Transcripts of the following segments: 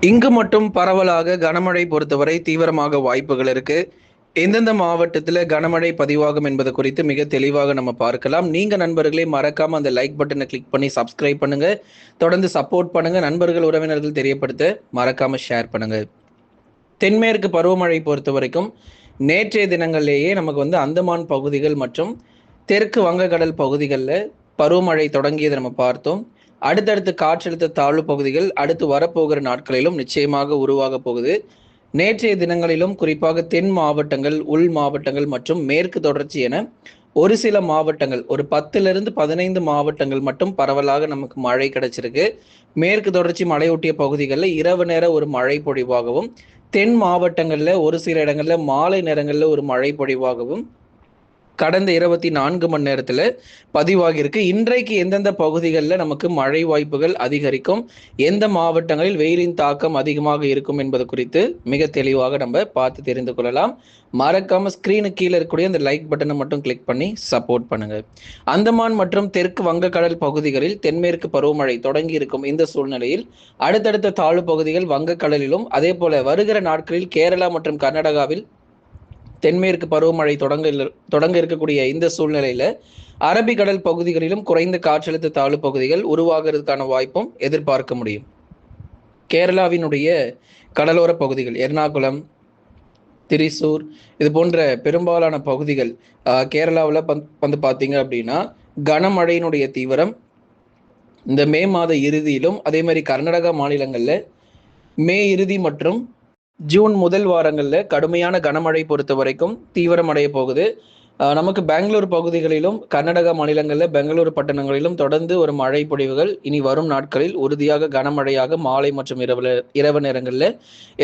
இங்கு மட்டும் பரவலாக கனமழை பொறுத்தவரை தீவிரமாக வாய்ப்புகள் இருக்கு. எந்தெந்த மாவட்டத்துல கனமழை பதிவாகும் என்பது குறித்து மிக தெளிவாக நம்ம பார்க்கலாம். நீங்க நண்பர்களே மறக்காம அந்த லைக் பட்டனை கிளிக் பண்ணி சப்ஸ்கிரைப் பண்ணுங்க. தொடர்ந்து சப்போர்ட் பண்ணுங்க. நண்பர்கள், உறவினர்கள் தெரியப்படுத்த மறக்காம ஷேர் பண்ணுங்க. தென்மேற்கு பருவமழை பொறுத்த வரைக்கும் நேற்றைய தினங்கள்லேயே நமக்கு அந்தமான் பகுதிகள் மற்றும் தெற்கு வங்கக்கடல் பகுதிகளில் பருவமழை தொடங்கியதை நம்ம பார்த்தோம். அடுத்தடுத்து காற்றழுத்த தாழ்வு பகுதிகள் அடுத்து வரப்போகிற நாட்களிலும் நிச்சயமாக உருவாக போகுது. நேற்றைய தினங்களிலும் குறிப்பாக தென் மாவட்டங்கள், உள் மாவட்டங்கள் மற்றும் மேற்கு தொடர்ச்சி என ஒரு சில மாவட்டங்கள், ஒரு 10லிருந்து 15 மாவட்டங்கள் மட்டும் பரவலாக நமக்கு மழை கிடைச்சிருக்கு. மேற்கு தொடர்ச்சி மலையொட்டிய பகுதிகளில் இரவு நேர ஒரு மழை பொழிவாகவும், தென் மாவட்டங்களில் ஒரு சில இடங்களில் மாலை நேரங்களில் ஒரு மழை பொழிவாகவும் கடந்த 24 மணி நேரத்தில் பதிவாகியிருக்கு. இன்றைக்கு எந்தெந்த பகுதிகளில் நமக்கு மழை வாய்ப்புகள் அதிகரிக்கும், எந்த மாவட்டங்களில் வெயிலின் தாக்கம் அதிகமாக இருக்கும் என்பது குறித்து மிக தெளிவாக நம்ம பார்த்து தெரிந்து கொள்ளலாம். மறக்காம ஸ்கிரீனுக்கு கீழே இருக்கக்கூடிய அந்த லைக் பட்டனை மட்டும் கிளிக் பண்ணி சப்போர்ட் பண்ணுங்க. அந்தமான் மற்றும் தெற்கு வங்கக்கடல் பகுதிகளில் தென்மேற்கு பருவமழை தொடங்கி இருக்கும் இந்த சூழ்நிலையில் அடுத்தடுத்த தாழ்வு பகுதிகள் வங்கக்கடலிலும் அதே போல வருகிற நாட்களில் கேரளா மற்றும் கர்நாடகாவில் தென்மேற்கு பருவமழை தொடங்க இருக்கக்கூடிய இந்த சூழ்நிலையில அரபிக்கடல் பகுதிகளிலும் குறைந்த காற்றழுத்த தாழ்வு பகுதிகள் உருவாகிறதுக்கான வாய்ப்பும் எதிர்பார்க்க முடியும். கேரளாவினுடைய கடலோர பகுதிகள் எர்ணாகுளம், திரிசூர் இது போன்ற பெரும்பாலான பகுதிகள் கேரளாவில் பார்த்தீங்க அப்படின்னா கனமழையினுடைய தீவிரம் இந்த மே மாத இறுதியிலும், அதே மாதிரி கர்நாடகா மாநிலங்களில் மே இறுதி மற்றும் ஜூன் முதல் வாரங்களில் கடுமையான கனமழை பொறுத்த வரைக்கும் தீவிரமடைய போகுது. நமக்கு பெங்களூர் பகுதிகளிலும் கர்நாடகா மாநிலங்களில் பெங்களூரு பட்டணங்களிலும் தொடர்ந்து ஒரு மழை பொழிவுகள் இனி வரும் நாட்களில் உறுதியாக கனமழையாக மாலை மற்றும் இரவு நேரங்களில்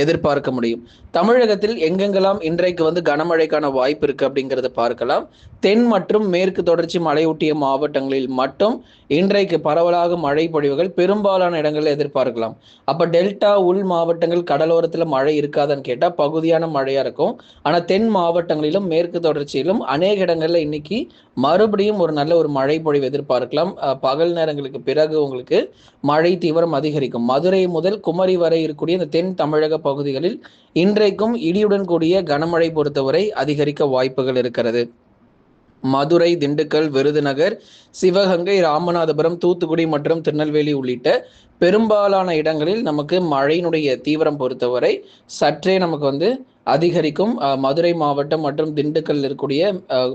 எதிர்பார்க்க முடியும். தமிழகத்தில் எங்கெங்கெல்லாம் இன்றைக்கு கனமழைக்கான வாய்ப்பு இருக்கு அப்படிங்கிறத பார்க்கலாம். தென் மற்றும் மேற்கு தொடர்ச்சி மலையொட்டிய மாவட்டங்களில் மட்டும் இன்றைக்கு பரவலாக மழை பொழிவுகள் பெரும்பாலான இடங்களில் எதிர்பார்க்கலாம். அப்ப டெல்டா உள் மாவட்டங்கள் கடலோரத்துல மழை இருக்காதுன்னு கேட்டா பகுதியான மழையா இருக்கும். ஆனா தென் மாவட்டங்களிலும் மேற்கு தொடர்ச்சியிலும் அநேக இடங்கள்ல இன்னைக்கு மறுபடியும் ஒரு நல்ல ஒரு மழை பொழிவு எதிர்பார்க்கலாம். பகல் நேரங்களுக்கு பிறகு உங்களுக்கு மழை தீவிரம் அதிகரிக்கும். மதுரை முதல் குமரி வரை இருக்கக்கூடிய இந்த தென் தமிழக பகுதிகளில் இன்றைக்கும் இடியுடன் கூடிய கனமழை பொறுத்தவரை அதிகரிக்க வாய்ப்புகள் இருக்கிறது. மதுரை, திண்டுக்கல், விருதுநகர், சிவகங்கை, ராமநாதபுரம், தூத்துக்குடி மற்றும் திருநெல்வேலி உள்ளிட்ட பெரும்பாலான இடங்களில் நமக்கு மழையினுடைய தீவிரம் பொறுத்தவரை சற்றே நமக்கு அதிகரிக்கும். மதுரை மாவட்டம் மற்றும் திண்டுக்கல் இருக்கக்கூடிய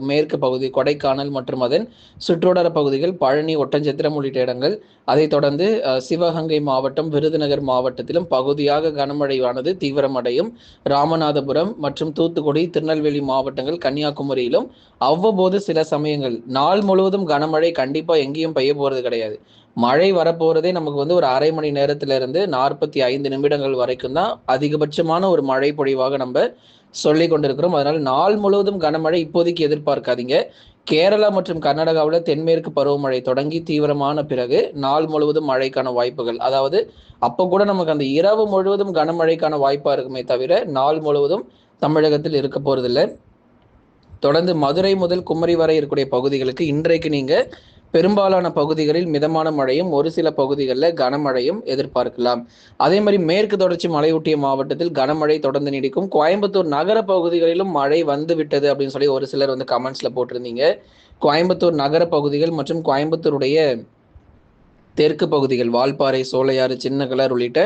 மேற்கு பகுதி, கொடைக்கானல் மற்றும் அதன் சுற்றுவட்டார பகுதிகள், பழனி, ஒட்டஞ்சத்திரம் உள்ளிட்ட இடங்கள், அதைத் தொடர்ந்து சிவகங்கை மாவட்டம், விருதுநகர் மாவட்டத்திலும் பகுதியாக கனமழையானது தீவிரமடையும். ராமநாதபுரம் மற்றும் தூத்துக்குடி, திருநெல்வேலி மாவட்டங்கள், கன்னியாகுமரியிலும் அவ்வப்போது சில சமயங்கள் நாள் முழுவதும் கனமழை கண்டிப்பா எங்கேயும் பெய்ய போறது கிடையாது. மழை வரப்போறதே நமக்கு ஒரு அரை மணி நேரத்துல இருந்து 45 நிமிடங்கள் வரைக்கும் தான் அதிகபட்சமான ஒரு மழை பொழிவாக நம்ம சொல்லி கொண்டிருக்கிறோம். அதனால நாள் முழுவதும் கனமழை இப்போதைக்கு எதிர்பார்க்காதீங்க. கேரளா மற்றும் கர்நாடகாவில் தென்மேற்கு பருவமழை தொடங்கி தீவிரமான பிறகு நாள் முழுவதும் மழைக்கான வாய்ப்புகள், அதாவது அப்போ கூட நமக்கு அந்த இரவு முழுவதும் கனமழைக்கான வாய்ப்பா இருக்குமே தவிர நாள் முழுவதும் தமிழகத்தில் இருக்க போறதில்லை. தொடர்ந்து மதுரை முதல் குமரி வரை இருக்கக்கூடிய பகுதிகளுக்கு இன்றைக்கு நீங்க பெரும்பாலான பகுதிகளில் மிதமான மழையும் ஒரு சில பகுதிகளில் கனமழையும் எதிர்பார்க்கலாம். அதே மாதிரி மேற்கு தொடர்ச்சி மலையொட்டிய மாவட்டத்தில் கனமழை தொடர்ந்து நீடிக்கும். கோயம்புத்தூர் நகர பகுதிகளிலும் மழை வந்து விட்டது அப்படின்னு சொல்லி ஒரு சிலர் கமெண்ட்ஸ்ல போட்டிருந்தீங்க. கோயம்புத்தூர் நகர பகுதிகள் மற்றும் கோயம்புத்தூருடைய தெற்கு பகுதிகள் வால்பாறை, சோலையாறு, சின்னகலர் உள்ளிட்ட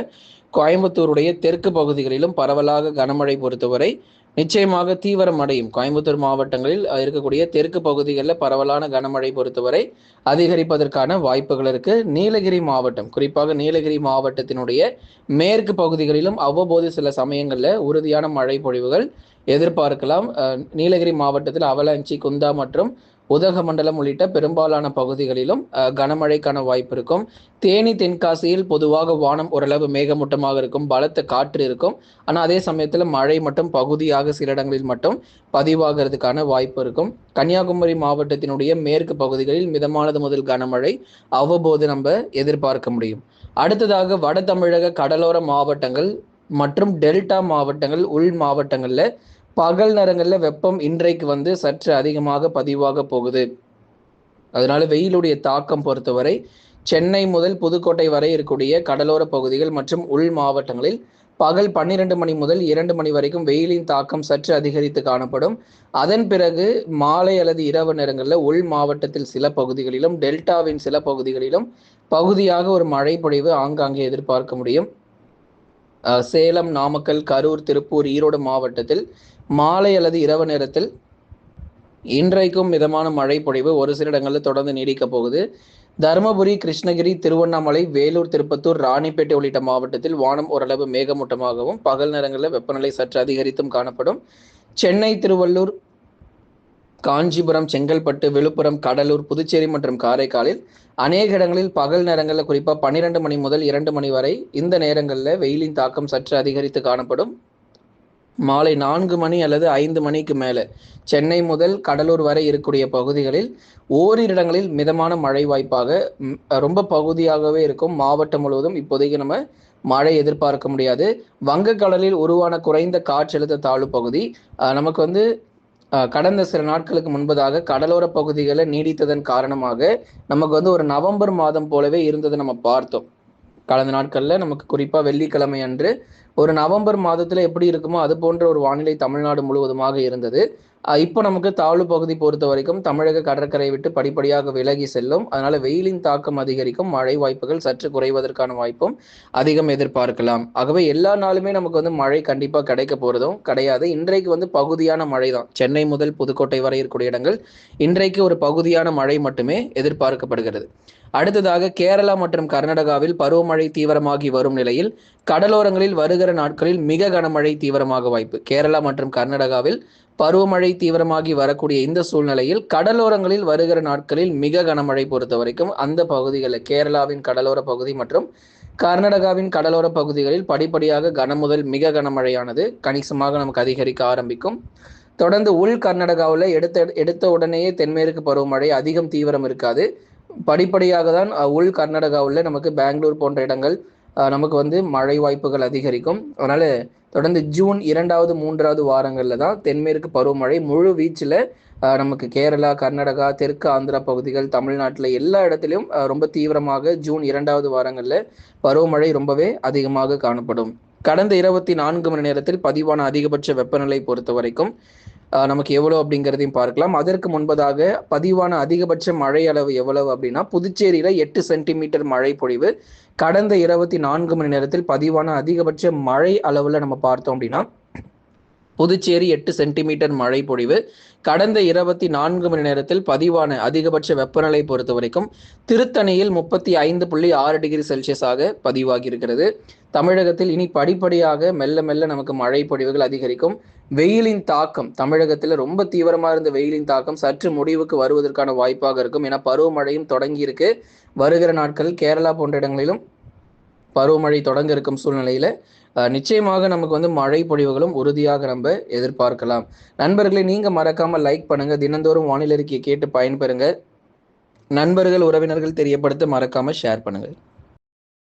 கோயம்புத்தூருடைய தெற்கு பகுதிகளிலும் பரவலாக கனமழை பொறுத்தவரை நிச்சயமாக தீவிரம் அடையும். கோயம்புத்தூர் மாவட்டங்களில் இருக்கக்கூடிய தெற்கு பகுதிகளில் பரவலான கனமழை பொறுத்தவரை அதிகரிப்பதற்கான வாய்ப்புகள் இருக்கு. நீலகிரி மாவட்டம், குறிப்பாக நீலகிரி மாவட்டத்தினுடைய மேற்கு பகுதிகளிலும் அவ்வப்போது சில சமயங்களில் உறுதியான மழை பொழிவுகள் எதிர்பார்க்கலாம். நீலகிரி மாவட்டத்தில் அவலாஞ்சி, குந்தா மற்றும் உதகமண்டலம் உள்ளிட்ட பெரும்பாலான பகுதிகளிலும் கனமழைக்கான வாய்ப்பு இருக்கும். தேனி, தென்காசியில் பொதுவாக வானம் ஓரளவு மேகமூட்டமாக இருக்கும், பலத்த காற்று இருக்கும். ஆனால் அதே சமயத்தில் மழை மட்டும் பகுதியாக சில இடங்களில் மட்டும் பதிவாகிறதுக்கான வாய்ப்பு இருக்கும். கன்னியாகுமரி மாவட்டத்தினுடைய மேற்கு பகுதிகளில் மிதமானது முதல் கனமழை அவ்வப்போது நம்ம எதிர்பார்க்க முடியும். அடுத்ததாக வட தமிழக கடலோர மாவட்டங்கள் மற்றும் டெல்டா மாவட்டங்கள், உள் மாவட்டங்கள்ல பகல் நேரங்களில் வெப்பம் இன்றைக்கு சற்று அதிகமாக பதிவாக போகுது. அதனால வெயிலுடைய தாக்கம் பொறுத்தவரை சென்னை முதல் புதுக்கோட்டை வரை இருக்கக்கூடிய கடலோர பகுதிகள் மற்றும் உள் மாவட்டங்களில் பகல் 12 மணி முதல் 2 மணி வரைக்கும் வெயிலின் தாக்கம் சற்று அதிகரித்து காணப்படும். அதன் பிறகு மாலை அல்லது இரவு நேரங்களில் உள் மாவட்டத்தில் சில பகுதிகளிலும் டெல்டாவின் சில பகுதிகளிலும் பகுதியாக ஒரு மழை பொழிவு ஆங்காங்கே எதிர்பார்க்க முடியும். சேலம், நாமக்கல், கரூர், திருப்பூர், ஈரோடு மாவட்டத்தில் மாலை அல்லது இரவு நேரத்தில் இன்றைக்கும் மிதமான மழை பொழிவு ஒரு சில இடங்களில் தொடர்ந்து நீடிக்க போகுது. தருமபுரி, கிருஷ்ணகிரி, திருவண்ணாமலை, வேலூர், திருப்பத்தூர், ராணிப்பேட்டை உள்ளிட்ட மாவட்டத்தில் வானம் ஓரளவு மேகமூட்டமாகவும் பகல் நேரங்களில் வெப்பநிலை சற்று அதிகரித்தும் காணப்படும். சென்னை, திருவள்ளூர், காஞ்சிபுரம், செங்கல்பட்டு, விழுப்புரம், கடலூர், புதுச்சேரி மற்றும் காரைக்காலில் அநேக இடங்களில் பகல் நேரங்களில் குறிப்பாக 12 மணி முதல் 2 மணி வரை இந்த நேரங்களில் வெயிலின் தாக்கம் சற்று அதிகரித்து காணப்படும். மாலை 4 மணி அல்லது 5 மணிக்கு மேலே சென்னை முதல் கடலூர் வரை இருக்கக்கூடிய பகுதிகளில் ஓரிரு இடங்களில் மிதமான மழை வாய்ப்பாக ரொம்ப பகுதியாகவே இருக்கும். மாவட்டம் முழுவதும் இப்போதைக்கு நம்ம மழை எதிர்பார்க்க முடியாது. வங்கக்கடலில் உருவான குறைந்த காற்றழுத்த தாழ்வு பகுதி நமக்கு கடந்த சில நாட்களுக்கு முன்பதாக கடலோர பகுதிகளில் நீடித்ததன் காரணமாக நமக்கு ஒரு நவம்பர் மாதம் போலவே இருந்ததை நம்ம பார்த்தோம். கடந்த நாட்களில் நமக்கு குறிப்பாக வெள்ளிக்கிழமை அன்று ஒரு நவம்பர் மாதத்தில் எப்படி இருக்குமோ அது போன்ற ஒரு வானிலை தமிழ்நாடு முழுவதுமாக இருந்தது. இப்போ நமக்கு தாழ்வு பகுதி பொறுத்த வரைக்கும் தமிழக கடற்கரையை விட்டு படிப்படியாக விலகி செல்லும். அதனால வெயிலின் தாக்கம் அதிகரிக்கும், மழை வாய்ப்புகள் சற்று குறைவதற்கான வாய்ப்பும் அதிகம் எதிர்பார்க்கலாம். ஆகவே எல்லா நாளுமே நமக்கு மழை கண்டிப்பாக கிடைக்க போறதும் கிடையாது. இன்றைக்கு பகுதியான மழை தான். சென்னை முதல் புதுக்கோட்டை வரை இருக்கக்கூடிய இடங்கள் இன்றைக்கு ஒரு பகுதியான மழை மட்டுமே எதிர்பார்க்கப்படுகிறது. அடுத்ததாக கேரளா மற்றும் கர்நாடகாவில் பருவமழை தீவிரமாகி வரும் நிலையில் கடலோரங்களில் வருகிற நாட்களில் மிக கனமழை தீவிரமாக வாய்ப்பு. கேரளா மற்றும் கர்நாடகாவில் பருவமழை தீவிரமாகி வரக்கூடிய இந்த சூழ்நிலையில் கடலோரங்களில் வருகிற நாட்களில் மிக கனமழை பொறுத்த வரைக்கும் அந்த பகுதிகளில் கேரளாவின் கடலோர பகுதி மற்றும் கர்நாடகாவின் கடலோர பகுதிகளில் படிப்படியாக கனமுதல் மிக கனமழையானது கணிசமாக நமக்கு அதிகரிக்க ஆரம்பிக்கும். தொடர்ந்து உள் கர்நாடகாவில் எடுத்த உடனேயே தென்மேற்கு பருவமழை அதிகம் தீவிரம் இருக்காது. படிப்படியாக தான் உள் கர்நாடகாவில் நமக்கு பெங்களூர் போன்ற இடங்கள் நமக்கு மழை வாய்ப்புகள் அதிகரிக்கும். அதனால தொடர்ந்து ஜூன் 2வது 3வது வாரங்களில் தான் தென்மேற்கு பருவமழை முழு வீச்சில் நமக்கு கேரளா, கர்நாடகா, தெற்கு ஆந்திரா பகுதிகள், தமிழ்நாட்டில் எல்லா இடத்துலையும் ரொம்ப தீவிரமாக ஜூன் 2வது வாரங்களில் பருவமழை ரொம்பவே அதிகமாக காணப்படும். கடந்த 24 மணி நேரத்தில் பதிவான அதிகபட்ச வெப்பநிலை பொறுத்த வரைக்கும் நமக்கு எவ்வளோ அப்படிங்கிறதையும் பார்க்கலாம். அதற்கு முன்பதாக பதிவான அதிகபட்ச மழை அளவு எவ்வளவு அப்படின்னா புதுச்சேரியில் 8 சென்டிமீட்டர் மழை பொழிவு. கடந்த 24 மணி நேரத்தில் பதிவான அதிகபட்ச மழை அளவில் நம்ம பார்த்தோம் அப்படின்னா புதுச்சேரி 8 சென்டிமீட்டர் மழை பொழிவு. கடந்த 24 மணி நேரத்தில் பதிவான அதிகபட்ச வெப்பநிலை பொறுத்த வரைக்கும் திருத்தணியில் 35.6 டிகிரி செல்சியஸாக பதிவாகி இருக்கிறது. தமிழகத்தில் இனி படிப்படியாக மெல்ல மெல்ல நமக்கு மழை பொழிவுகள் அதிகரிக்கும். வெயிலின் தாக்கம் தமிழகத்தில் ரொம்ப தீவிரமாக இருந்த வெயிலின் தாக்கம் சற்று முடிவுக்கு வருவதற்கான வாய்ப்பாக இருக்கும். ஏன்னா பருவமழையும் தொடங்கி இருக்கு. வருகிற நாட்களில் கேரளா போன்ற இடங்களிலும் பருவமழை தொடங்க இருக்கும் சூழ்நிலையில நிச்சயமாக நமக்கு மழை பொழிவுகளும் உறுதியாக நம்ம எதிர்பார்க்கலாம். நண்பர்களை நீங்க மறக்காம லைக் பண்ணுங்க. தினந்தோறும் வானிலை அறிக்கையை கேட்டு பயன்பெறுங்க. நண்பர்கள், உறவினர்கள் தெரியப்படுத்த மறக்காம ஷேர் பண்ணுங்க.